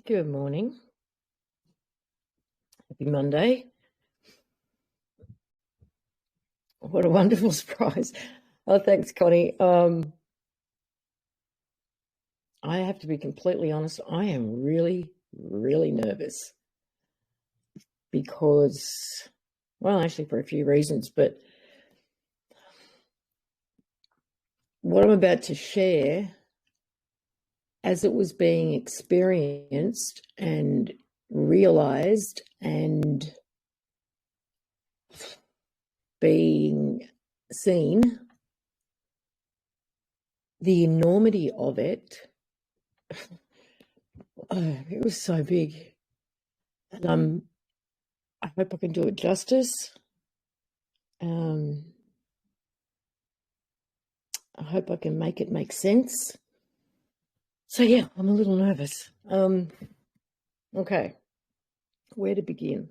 Good morning. Happy Monday. What a wonderful surprise. Oh, thanks, Connie. I have to be completely honest. I am really, really nervous because, well, actually for a few reasons, but what I'm about to share, as it was being experienced and realized and being seen, the enormity of it, it was so big. And I hope I can do it justice. I hope I can make it make sense. So yeah, I'm a little nervous. Okay, where to begin?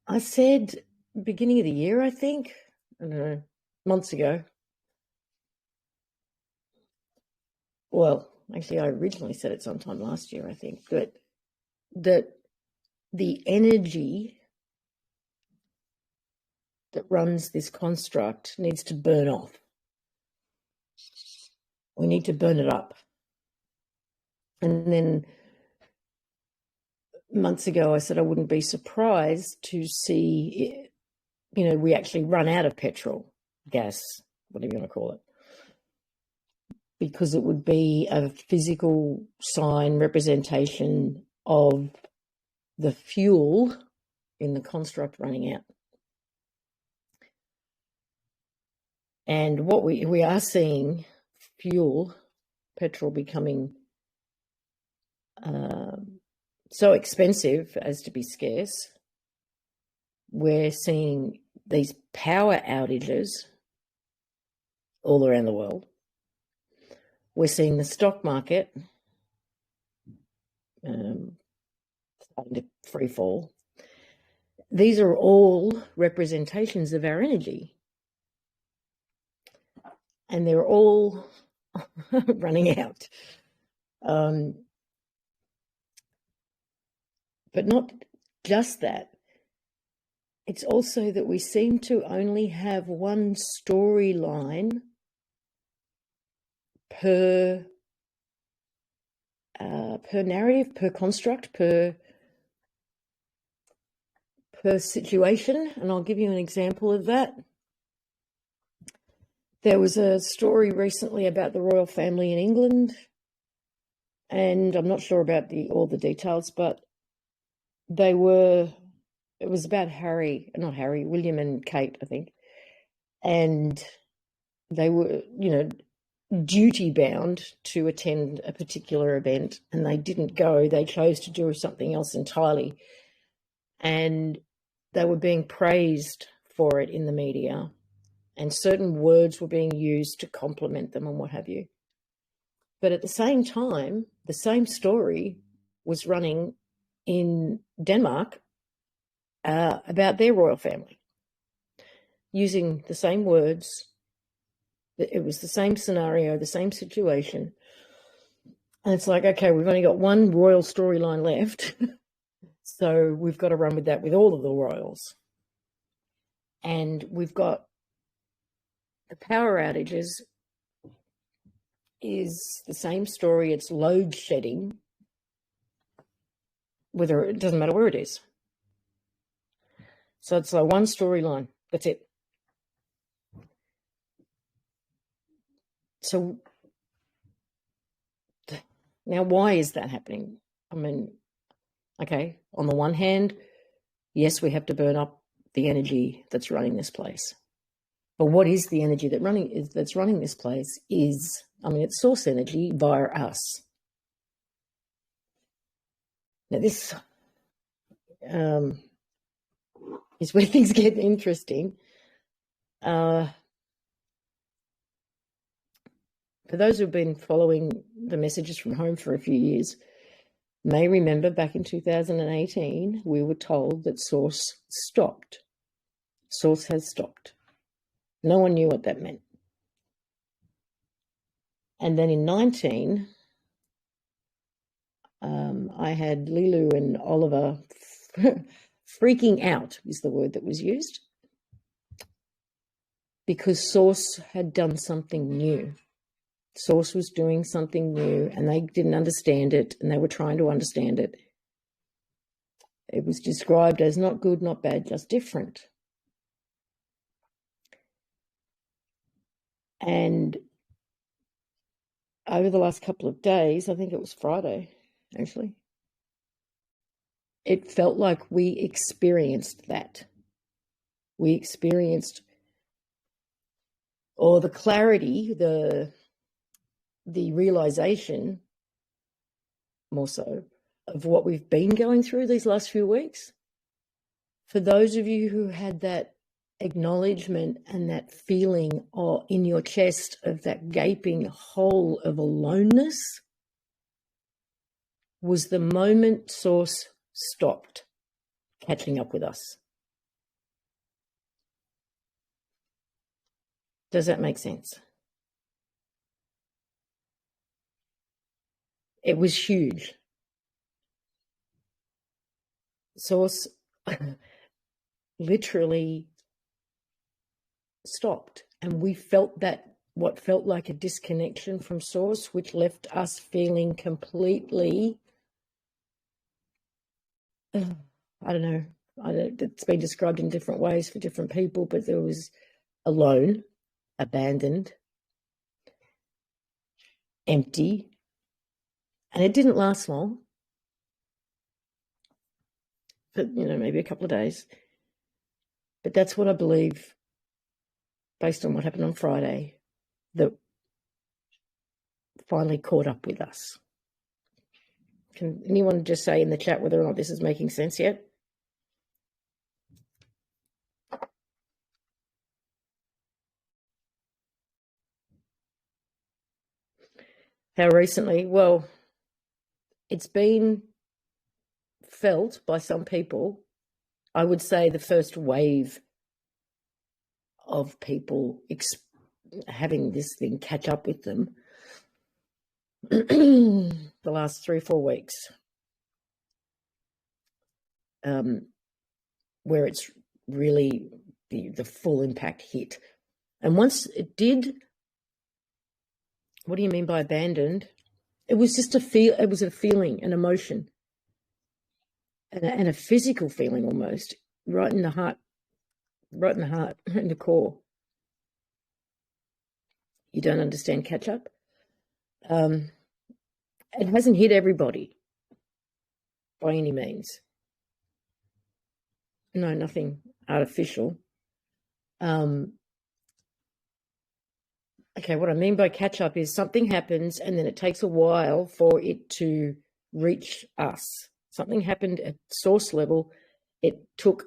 I said beginning of the year, I think, I don't know, months ago. Well, actually, I originally said it sometime last year, I think, but that the energy that runs this construct needs to burn off. We need to burn it up. And then months ago, I said I wouldn't be surprised to see, we actually run out of petrol, gas, whatever you want to call it, because it would be a physical sign representation of the fuel in the construct running out. And what we are seeing, fuel, petrol becoming so expensive as to be scarce. We're seeing these power outages all around the world. We're seeing the stock market starting to free fall. These are all representations of our energy. And they're all running out. But not just that. It's also that we seem to only have one storyline per narrative, per construct, per situation. And I'll give you an example of that. There was a story recently about the royal family in England, and I'm not sure about all the details, but it was about William and Kate, I think. And they were, duty bound to attend a particular event, and they didn't go. They chose to do something else entirely. And they were being praised for it in the media, and certain words were being used to compliment them and what have you. But at the same time, the same story was running in Denmark about their royal family, using the same words. It was the same scenario, the same situation. And it's like, okay, we've only got one royal storyline left. So we've got to run with that with all of the royals. And we've got the power outages is the same story. It's load shedding, it doesn't matter where it is. So it's like one storyline. That's it. So now, why is that happening? I mean, okay, on the one hand, yes, we have to burn up the energy that's running this place. But what is the energy that's running this place? It's source energy via us. Now, this is where things get interesting. For those who've been following the messages from home for a few years, may remember back in 2018, we were told that Source stopped. Source has stopped. No one knew what that meant. And then in 19, I had Lilu and Oliver freaking out is the word that was used, because Source had done something new. Source was doing something new and they didn't understand it, and they were trying to understand it. It was described as not good, not bad, just different. And over the last couple of days, I think it was Friday, actually, it felt like we experienced that. We experienced, or the clarity, the realization, more so, of what we've been going through these last few weeks. For those of you who had that acknowledgement and that feeling in your chest of that gaping hole of aloneness, was the moment Source stopped catching up with us. Does that make sense? It was huge. Source literally stopped, and we felt that, what felt like a disconnection from Source, which left us feeling completely, I don't know, it's been described in different ways for different people, but there was alone, abandoned, empty, and it didn't last long, but maybe a couple of days. But that's what I believe, based on what happened on Friday, that finally caught up with us. Can anyone just say in the chat whether or not this is making sense yet? How recently? Well, it's been felt by some people. I would say the first wave of people having this thing catch up with them the last 3 or 4 weeks, where it's really the full impact hit. And once it did, what do you mean by abandoned? It was just it was a feeling, an emotion, and a physical feeling almost, right in the heart, in the core. You don't understand catch up. It hasn't hit everybody by any means. No, nothing artificial. Okay, what I mean by catch up is something happens and then it takes a while for it to reach us. Something happened at Source level. It took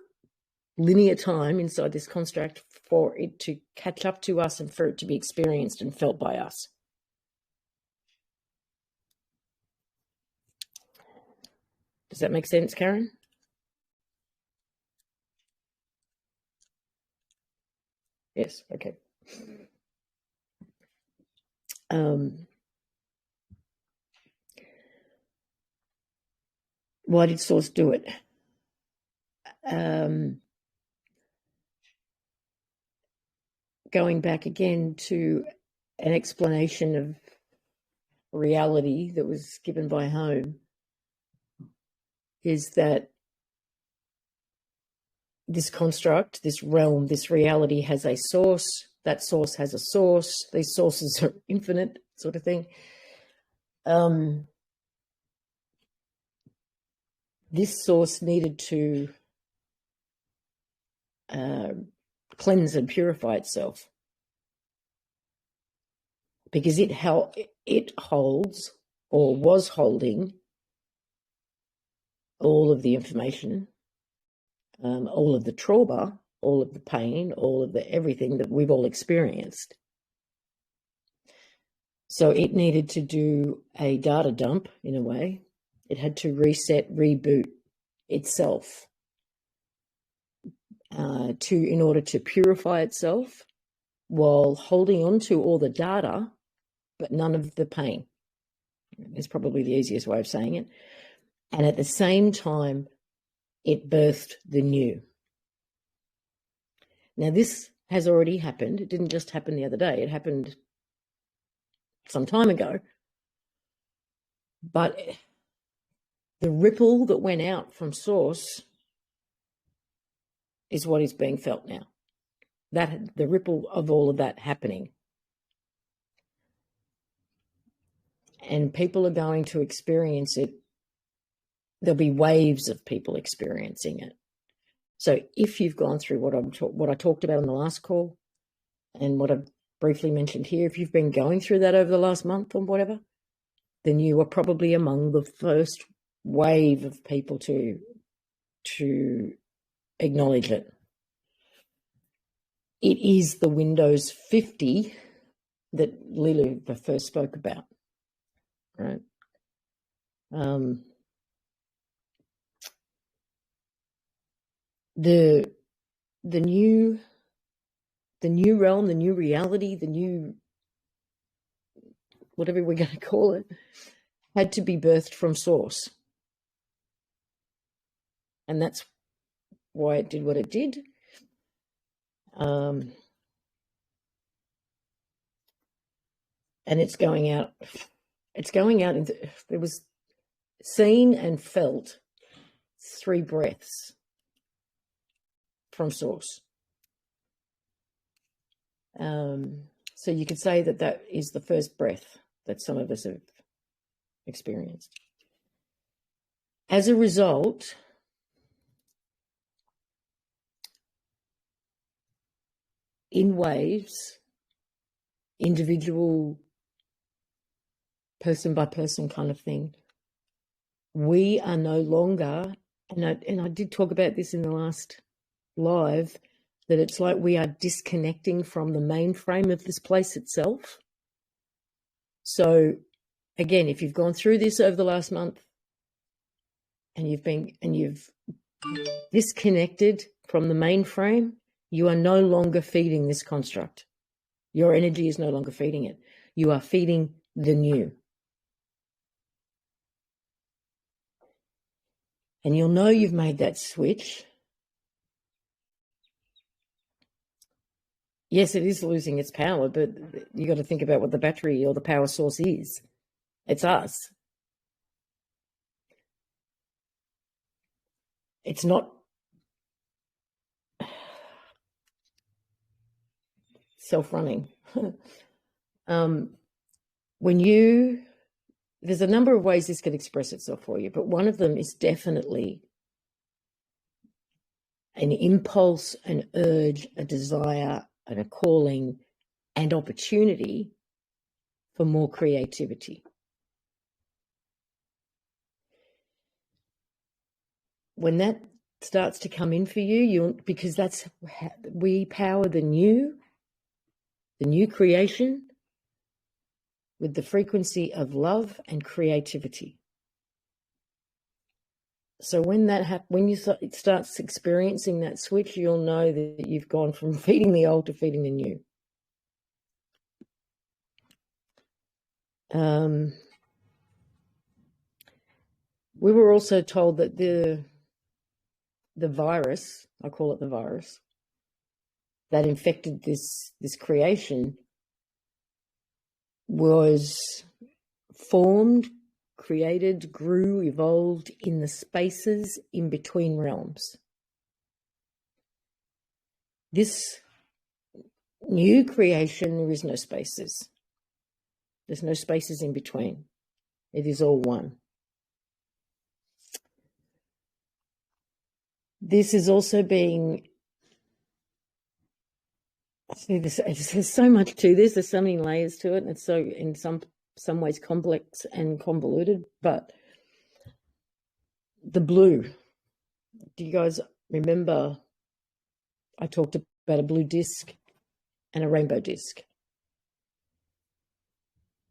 linear time inside this construct for it to catch up to us and for it to be experienced and felt by us. Does that make sense, Karen? Yes, okay. Why did Source do it? Going back again to an explanation of reality that was given by Home, is that this construct, this realm, this reality has a source. That source has a source. These sources are infinite, sort of thing. This source needed to cleanse and purify itself, because it holds, or was holding, all of the information, all of the trauma, all of the pain, all of the everything that we've all experienced. So it needed to do a data dump, in a way. It had to reset, reboot itself in order to purify itself, while holding on to all the data, but none of the pain, is probably the easiest way of saying it. And at the same time, it birthed the new. Now, this has already happened. It didn't just happen the other day. It happened some time ago. But the ripple that went out from source is what is being felt now. That the ripple of all of that happening. And people are going to experience it. There'll be waves of people experiencing it. So if you've gone through what I talked about in the last call and what I've briefly mentioned here, if you've been going through that over the last month or whatever, then you are probably among the first wave of people to acknowledge it. It is the Windows 50 that Lulu first spoke about, right? The new realm, the new reality, the new whatever we're going to call it, had to be birthed from source. And that's why it did what it did. And it's going out. It was seen and felt 3 breaths from source. So you could say that is the first breath that some of us have experienced. As a result, in waves, individual, person by person kind of thing, we are no longer, and I did talk about this in the last live, that it's like we are disconnecting from the mainframe of this place itself. So again, if you've gone through this over the last month and you've disconnected from the mainframe, you are no longer feeding this construct. Your energy is no longer feeding it. You are feeding the new. And you'll know you've made that switch. Yes, it is losing its power, but you got to think about what the battery or the power source is. It's us. It's not self-running. There's a number of ways this could express itself for you, but one of them is definitely an impulse, an urge, a desire, and a calling and opportunity for more creativity. When that starts to come in for you, because we power the new creation with the frequency of love and creativity. So when it starts experiencing that switch, you'll know that you've gone from feeding the old to feeding the new. We were also told that the virus, I call it the virus, that infected this creation was formed, created, grew, evolved in the spaces in between realms. This new creation, there is no spaces. There's no spaces in between. It is all one. This is also being, there's so much to this. There's so many layers to it, and it's so, in some ways, complex and convoluted. But the blue, do you guys remember I talked about a blue disc and a rainbow disc?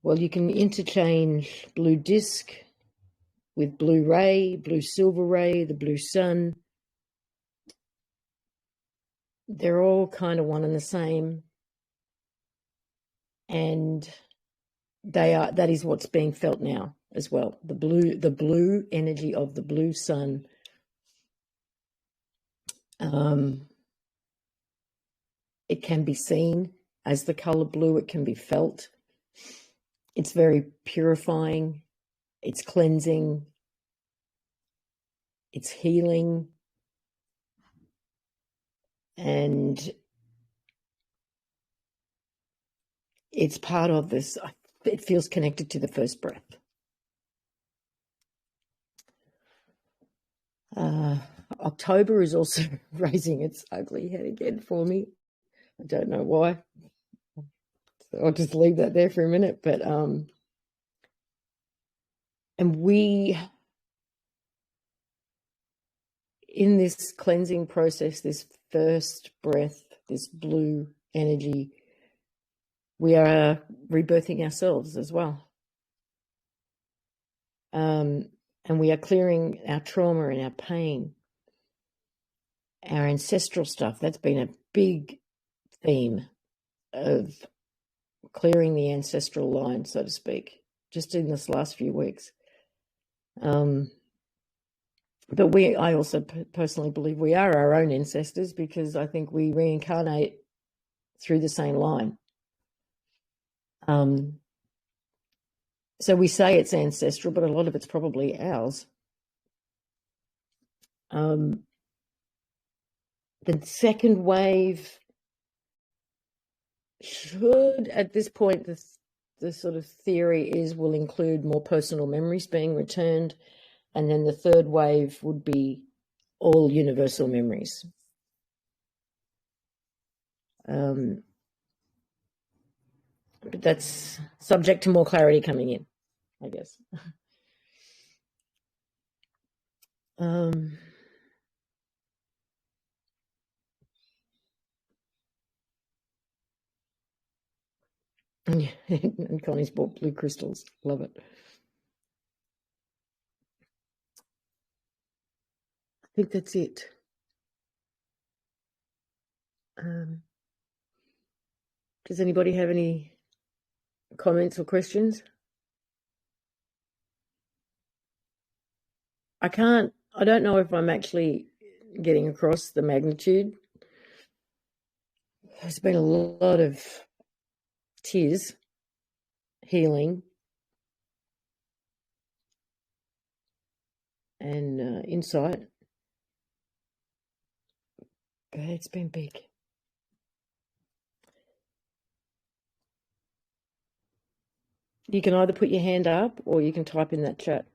Well, you can interchange blue disc with blue ray, blue silver ray, the blue sun. They're all kind of one and the same. And that is what's being felt now as well. The blue energy of the blue sun. It can be seen as the color blue. It can be felt. It's very purifying. It's cleansing. It's healing. And it's part of this. It feels connected to the first breath. October is also raising its ugly head again for me. I don't know why. So I'll just leave that there for a minute. But and we, in this cleansing process, this first breath, this blue energy, we are rebirthing ourselves as well. And we are clearing our trauma and our pain, our ancestral stuff. That's been a big theme of clearing the ancestral line, so to speak, just in this last few weeks. But I also personally believe we are our own ancestors, because I think we reincarnate through the same line. So we say it's ancestral, but a lot of it's probably ours. The second wave should, at this point, the sort of theory is, will include more personal memories being returned. And then the third wave would be all universal memories. But that's subject to more clarity coming in, I guess. And Connie's bought blue crystals. Love it. I think that's it. Does anybody have any comments or questions? I don't know if I'm actually getting across the magnitude. There's been a lot of tears, healing, and insight. But it's been big. You can either put your hand up or you can type in that chat.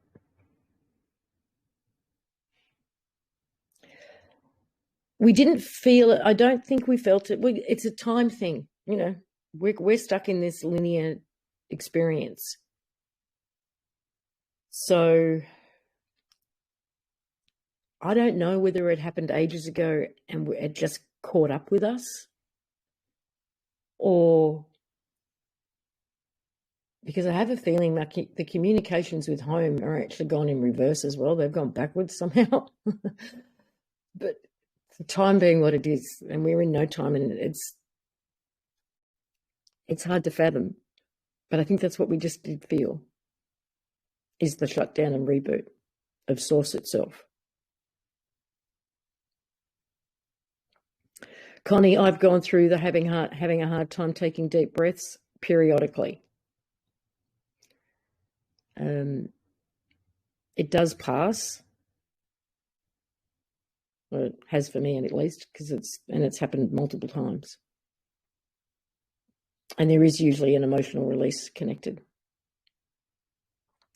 We didn't feel it. I don't think we felt it. It's a time thing, you know. We're stuck in this linear experience. So I don't know whether it happened ages ago and it just caught up with us, or because I have a feeling like the communications with home are actually gone in reverse as well. They've gone backwards somehow. But the time being what it is, and we're in no time, and it's hard to fathom. But I think that's what we just did feel, is the shutdown and reboot of Source itself. Connie, I've gone through the having a hard time taking deep breaths periodically. It does pass. Well, it has for me, at least, because it's happened multiple times. And there is usually an emotional release connected.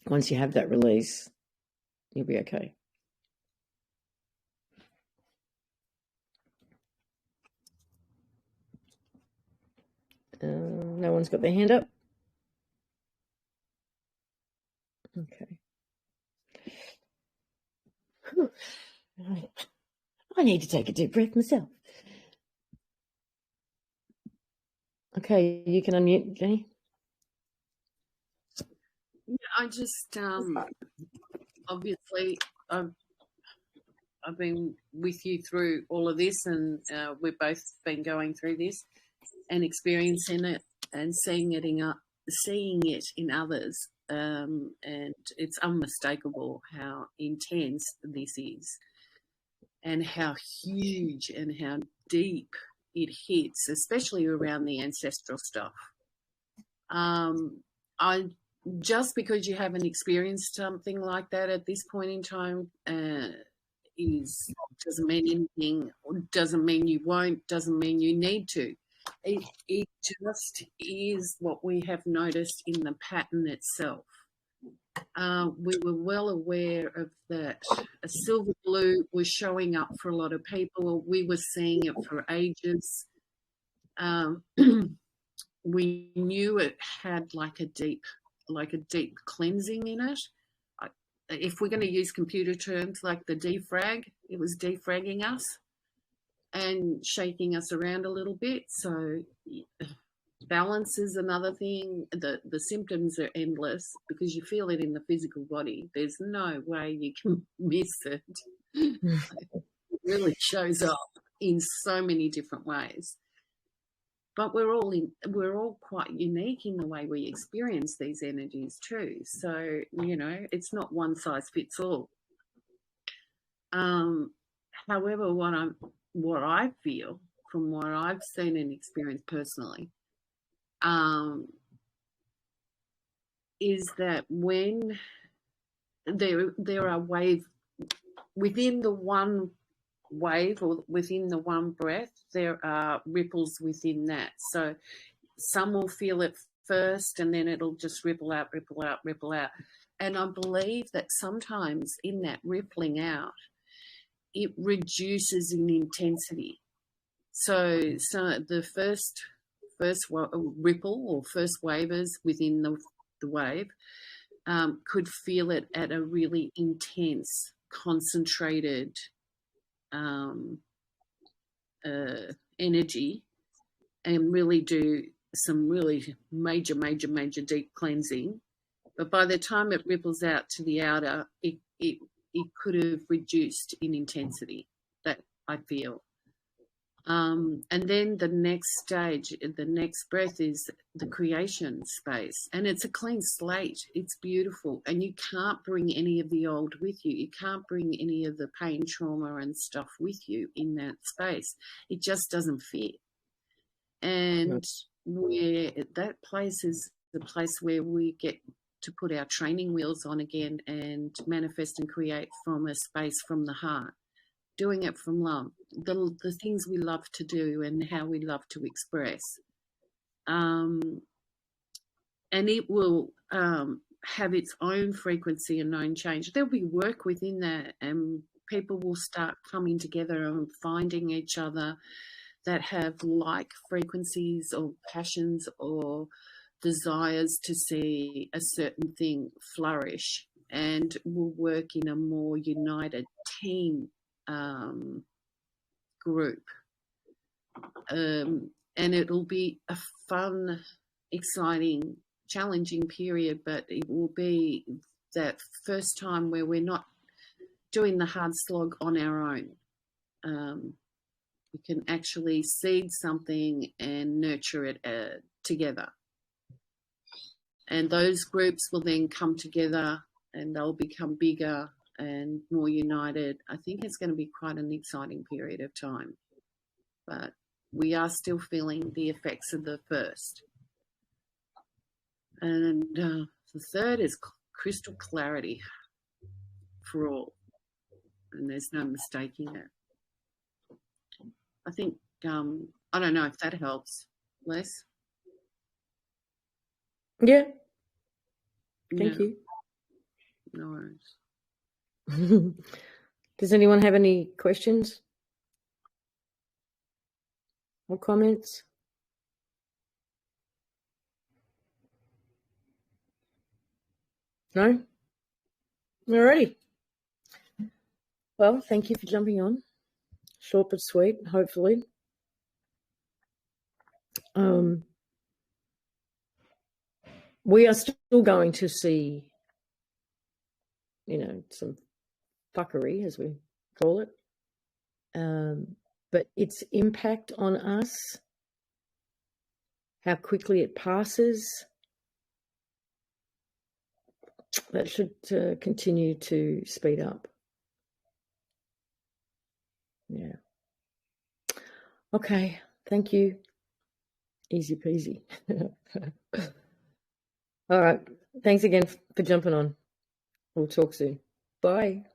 Once you have that release, you'll be okay. No one's got their hand up? Okay. I need to take a deep breath myself. Okay, you can unmute, Jenny. Yeah, I just obviously I've been with you through all of this, and we've both been going through this and experiencing it and seeing it seeing it in others, and it's unmistakable how intense this is, and how huge and how deep it hits, especially around the ancestral stuff. I just because you haven't experienced something like that at this point in time doesn't mean anything, doesn't mean you won't, doesn't mean you need to. It just is what we have noticed in the pattern itself. We were well aware of that. A silver blue was showing up for a lot of people. We were seeing it for ages. We knew it had like a deep cleansing in it. If we're going to use computer terms like the defrag, it was defragging us and shaking us around a little bit. So balance is another thing. The symptoms are endless because you feel it in the physical body. There's no way you can miss it. It really shows up in so many different ways. But we're all quite unique in the way we experience these energies too. So, it's not one size fits all. However, what I feel from what I've seen and experienced personally, is that when there are waves within the one wave or within the one breath, there are ripples within that. So some will feel it first and then it'll just ripple out. And I believe that sometimes in that rippling out, it reduces in intensity. So the first ripple or first wavers within the wave could feel it at a really intense, concentrated energy and really do some really major deep cleansing. But by the time it ripples out to the outer, it could have reduced in intensity, that I feel. And then the next stage, the next breath is the creation space. And it's a clean slate. It's beautiful. And you can't bring any of the old with you. You can't bring any of the pain, trauma and stuff with you in that space. It just doesn't fit. And that place is the place where we get to put our training wheels on again and manifest and create from a space from the heart. Doing it from love, the things we love to do and how we love to express. And it will have its own frequency and own change. There'll be work within that and people will start coming together and finding each other that have like frequencies or passions or desires to see a certain thing flourish, and will work in a more united team group, and it'll be a fun, exciting, challenging period, but it will be that first time where we're not doing the hard slog on our own. We can actually seed something and nurture it together, and those groups will then come together and they'll become bigger and more united. I think it's going to be quite an exciting period of time, but we are still feeling the effects of the first. And the third is crystal clarity for all, and there's no mistaking that. I think, I don't know if that helps, Les. Yeah. Thank you. No worries. Does anyone have any questions or comments? No? Alrighty. Well, thank you for jumping on. Short but sweet, hopefully. We are still going to see, some fuckery, as we call it. But its impact on us, how quickly it passes, that should continue to speed up. Yeah. Okay. Thank you. Easy peasy. All right. Thanks again for jumping on. We'll talk soon. Bye.